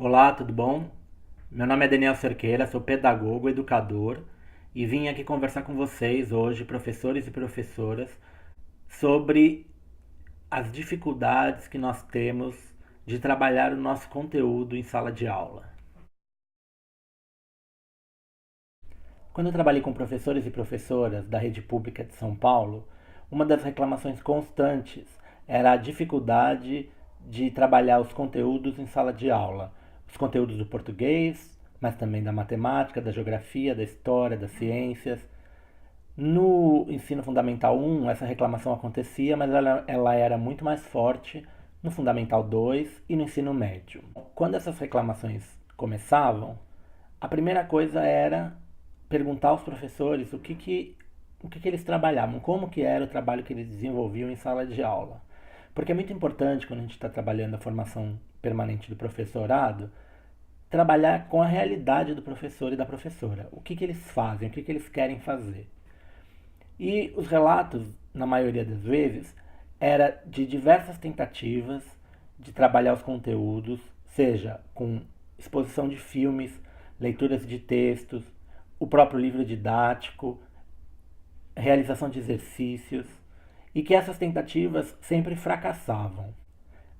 Olá, tudo bom? Meu nome é Daniel Cerqueira, sou pedagogo, educador e vim aqui conversar com vocês hoje, professores e professoras, sobre as dificuldades que nós temos de trabalhar o nosso conteúdo em sala de aula. Quando eu trabalhei com professores e professoras da rede pública de São Paulo, uma das reclamações constantes era a dificuldade de trabalhar os conteúdos em sala de aula. Os conteúdos do português, mas também da matemática, da geografia, da história, das ciências. No ensino fundamental 1, essa reclamação acontecia, mas ela era muito mais forte no fundamental 2 e no ensino médio. Quando essas reclamações começavam, a primeira coisa era perguntar aos professores o que eles trabalhavam, como que era o trabalho que eles desenvolviam em sala de aula. Porque é muito importante, quando a gente está trabalhando a formação permanente do professorado, trabalhar com a realidade do professor e da professora. O que eles fazem, o que eles querem fazer. E os relatos, na maioria das vezes, era de diversas tentativas de trabalhar os conteúdos, seja com exposição de filmes, leituras de textos, o próprio livro didático, realização de exercícios, e que essas tentativas sempre fracassavam.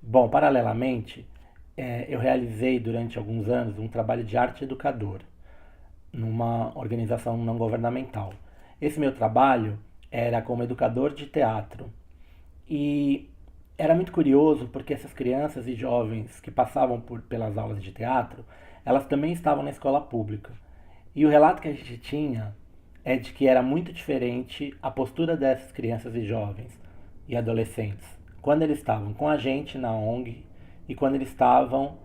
Bom, paralelamente, eu realizei durante alguns anos um trabalho de arte educador numa organização não governamental. Esse meu trabalho era como educador de teatro e era muito curioso porque essas crianças e jovens que passavam pelas aulas de teatro, elas também estavam na escola pública. E o relato que a gente tinha é de que era muito diferente a postura dessas crianças e jovens e adolescentes quando eles estavam com a gente na ONG e quando eles estavam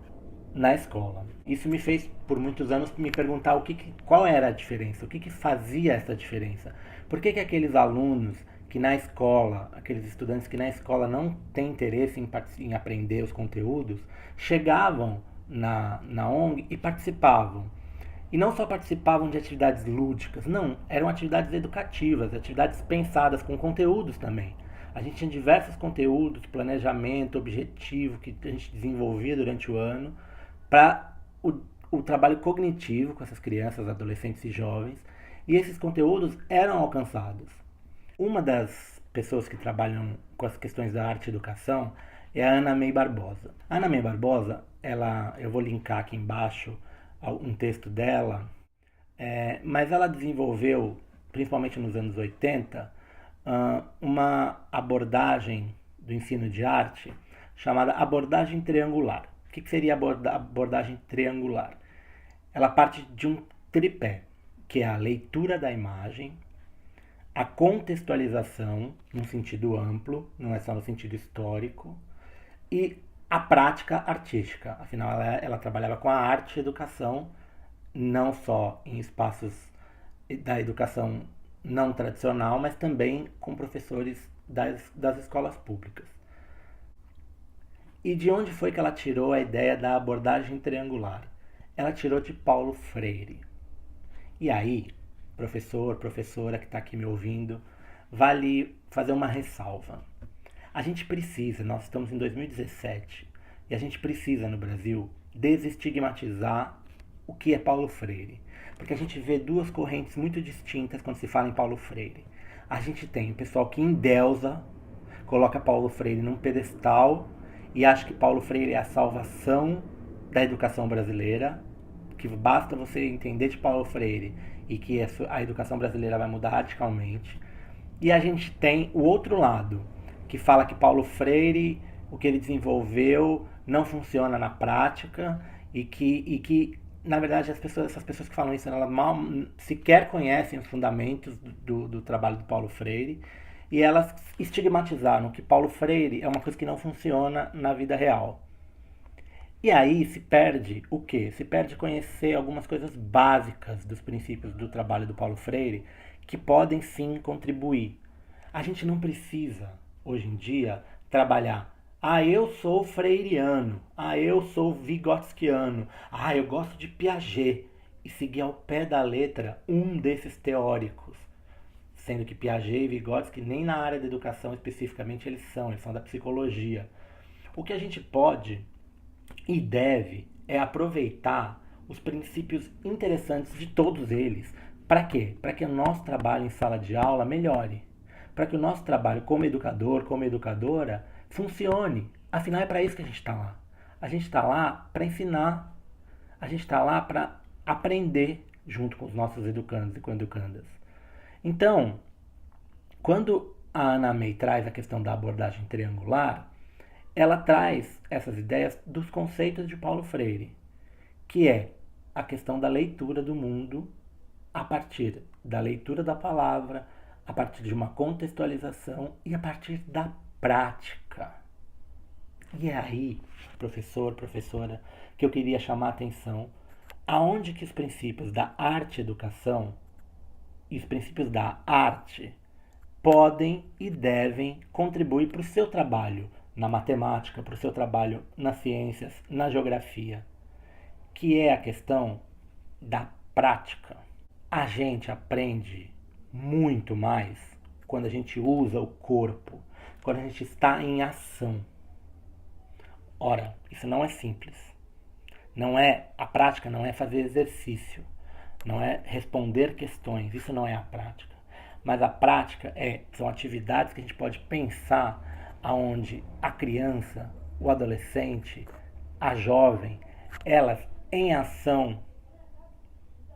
na escola. Isso me fez, por muitos anos, me perguntar qual era a diferença, o que fazia essa diferença. Por que aqueles alunos que na escola, aqueles estudantes que na escola não têm interesse em aprender os conteúdos, chegavam na ONG e participavam. E não só participavam de atividades lúdicas, não, eram atividades educativas, atividades pensadas com conteúdos também. A gente tinha diversos conteúdos, planejamento, objetivo que a gente desenvolvia durante o ano para o trabalho cognitivo com essas crianças, adolescentes e jovens, e esses conteúdos eram alcançados. Uma das pessoas que trabalham com as questões da arte e educação é a Ana May Barbosa. A Ana May Barbosa, eu vou linkar aqui embaixo um texto dela, mas ela desenvolveu, principalmente nos anos 80, uma abordagem do ensino de arte chamada abordagem triangular. O que seria a abordagem triangular? Ela parte de um tripé, que é a leitura da imagem, a contextualização, num sentido amplo, não é só no sentido histórico, e a prática artística. Afinal, ela trabalhava com a arte e educação, não só em espaços da educação não tradicional, mas também com professores das escolas públicas. E de onde foi que ela tirou a ideia da abordagem triangular? Ela tirou de Paulo Freire. E aí, professor, professora que está aqui me ouvindo, vale fazer uma ressalva. A gente precisa, nós estamos em 2017, e a gente precisa no Brasil desestigmatizar o que é Paulo Freire. Porque a gente vê duas correntes muito distintas quando se fala em Paulo Freire. A gente tem o pessoal que endeusa, coloca Paulo Freire num pedestal e acha que Paulo Freire é a salvação da educação brasileira, que basta você entender de Paulo Freire e que a educação brasileira vai mudar radicalmente. E a gente tem o outro lado, que fala que Paulo Freire, o que ele desenvolveu, não funciona na prática e que na verdade, essas pessoas que falam isso, elas mal sequer conhecem os fundamentos do trabalho do Paulo Freire e elas estigmatizaram que Paulo Freire é uma coisa que não funciona na vida real. E aí se perde o quê? Se perde conhecer algumas coisas básicas dos princípios do trabalho do Paulo Freire que podem sim contribuir. A gente não precisa, hoje em dia, trabalhar. Ah, eu sou freiriano. Ah, eu sou vigotskiano. Ah, eu gosto de Piaget. E seguir ao pé da letra um desses teóricos. Sendo que Piaget e Vygotsky nem na área da educação especificamente eles são da psicologia. O que a gente pode e deve é aproveitar os princípios interessantes de todos eles. Para quê? Para que o nosso trabalho em sala de aula melhore. Para que o nosso trabalho como educador, como educadora, funcione. Afinal, é para isso que a gente está lá. A gente está lá para ensinar. A gente está lá para aprender junto com os nossos educandos e coeducandas. Então, quando a Anna May traz a questão da abordagem triangular, ela traz essas ideias dos conceitos de Paulo Freire, que é a questão da leitura do mundo a partir da leitura da palavra, a partir de uma contextualização e a partir da prática. E é aí, professor, professora, que eu queria chamar a atenção aonde que os princípios da arte-educação e os princípios da arte podem e devem contribuir para o seu trabalho na matemática, para o seu trabalho nas ciências, na geografia, que é a questão da prática. A gente aprende muito mais quando a gente usa o corpo, quando a gente está em ação. Ora, isso não é simples. A prática não é fazer exercício, não é responder questões, isso não é a prática. Mas a prática são atividades que a gente pode pensar aonde a criança, o adolescente, a jovem, elas em ação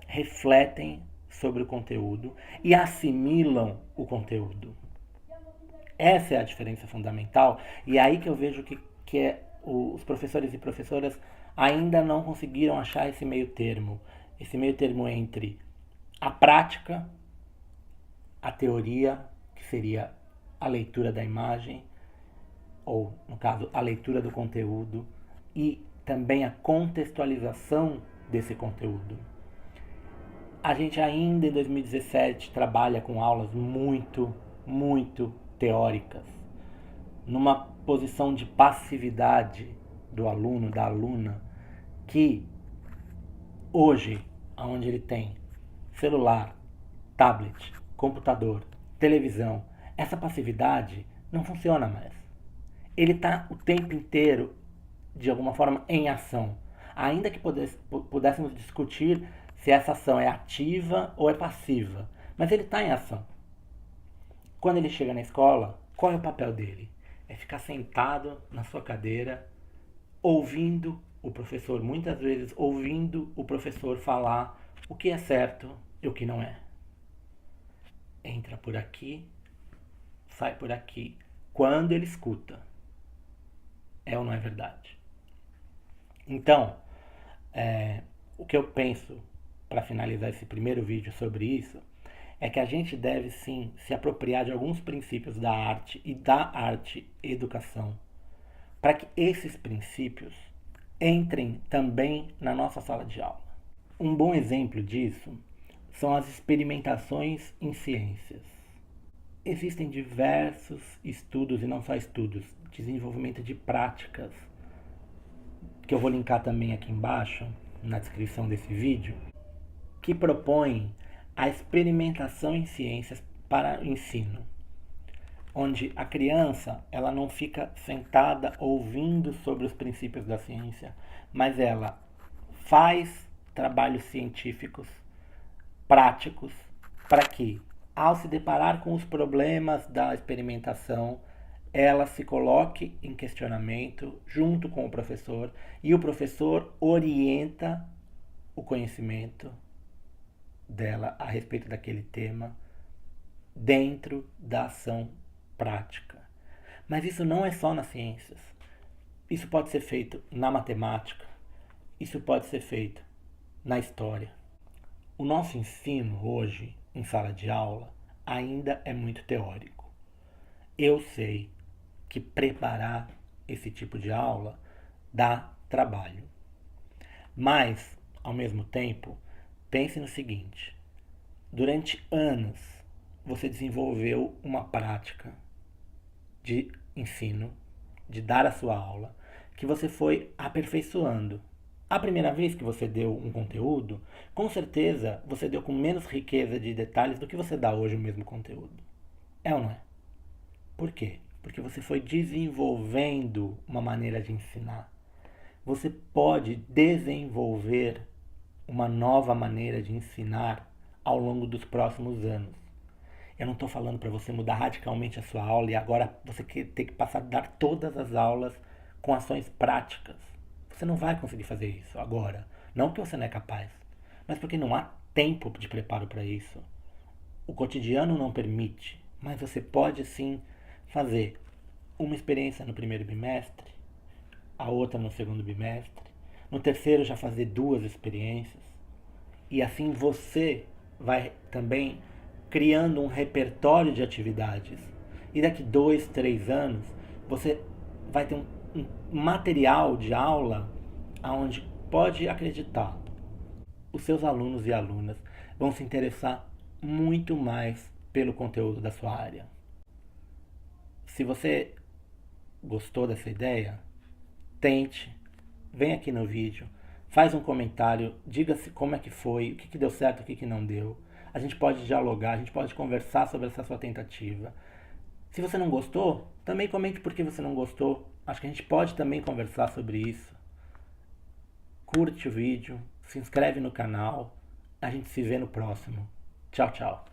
refletem sobre o conteúdo e assimilam o conteúdo. Essa é a diferença fundamental e é aí que eu vejo que os professores e professoras ainda não conseguiram achar esse meio termo entre a prática, a teoria, que seria a leitura da imagem, ou, no caso, a leitura do conteúdo, e também a contextualização desse conteúdo. A gente ainda em 2017 trabalha com aulas muito, muito teóricas, numa posição de passividade do aluno, da aluna, que hoje, onde ele tem celular, tablet, computador, televisão, essa passividade não funciona mais. Ele está o tempo inteiro, de alguma forma, em ação. Ainda que pudéssemos discutir se essa ação é ativa ou é passiva, mas ele está em ação. Quando ele chega na escola, qual é o papel dele? É ficar sentado na sua cadeira, ouvindo o professor, muitas vezes ouvindo o professor falar o que é certo e o que não é. Entra por aqui, sai por aqui. Quando ele escuta, é ou não é verdade? Então, o que eu penso para finalizar esse primeiro vídeo sobre isso é que a gente deve sim se apropriar de alguns princípios da arte e da arte-educação para que esses princípios entrem também na nossa sala de aula. Um bom exemplo disso são as experimentações em ciências. Existem diversos estudos, e não só estudos, desenvolvimento de práticas, que eu vou linkar também aqui embaixo, na descrição desse vídeo, que propõem a experimentação em ciências para o ensino, onde a criança ela não fica sentada ouvindo sobre os princípios da ciência, mas ela faz trabalhos científicos práticos para que, ao se deparar com os problemas da experimentação, ela se coloque em questionamento junto com o professor e o professor orienta o conhecimento dela a respeito daquele tema dentro da ação prática. Mas isso não é só nas ciências. Isso pode ser feito na matemática, isso pode ser feito na história. O nosso ensino hoje, em sala de aula, ainda é muito teórico. Eu sei que preparar esse tipo de aula dá trabalho. Mas, ao mesmo tempo, pense no seguinte: durante anos você desenvolveu uma prática de ensino, de dar a sua aula, que você foi aperfeiçoando. A primeira vez que você deu um conteúdo, com certeza você deu com menos riqueza de detalhes do que você dá hoje o mesmo conteúdo. É ou não é? Por quê? Porque você foi desenvolvendo uma maneira de ensinar. você pode desenvolver uma nova maneira de ensinar ao longo dos próximos anos. Eu não estou falando para você mudar radicalmente a sua aula e agora você ter que passar a dar todas as aulas com ações práticas. Você não vai conseguir fazer isso agora. Não que você não é capaz, mas porque não há tempo de preparo para isso. O cotidiano não permite, mas você pode sim fazer uma experiência no primeiro bimestre, a outra no segundo bimestre, no terceiro já fazer 2 experiências, e assim você vai também criando um repertório de atividades. E daqui 2, 3 anos, você vai ter um material de aula onde pode acreditar, os seus alunos e alunas vão se interessar muito mais pelo conteúdo da sua área. Se você gostou dessa ideia, tente, vem aqui no vídeo, faz um comentário, diga-se como é que foi, o que deu certo, o que não deu. A gente pode dialogar, a gente pode conversar sobre essa sua tentativa. Se você não gostou, também comente por que você não gostou. Acho que a gente pode também conversar sobre isso. Curte o vídeo, se inscreve no canal. A gente se vê no próximo. Tchau, tchau.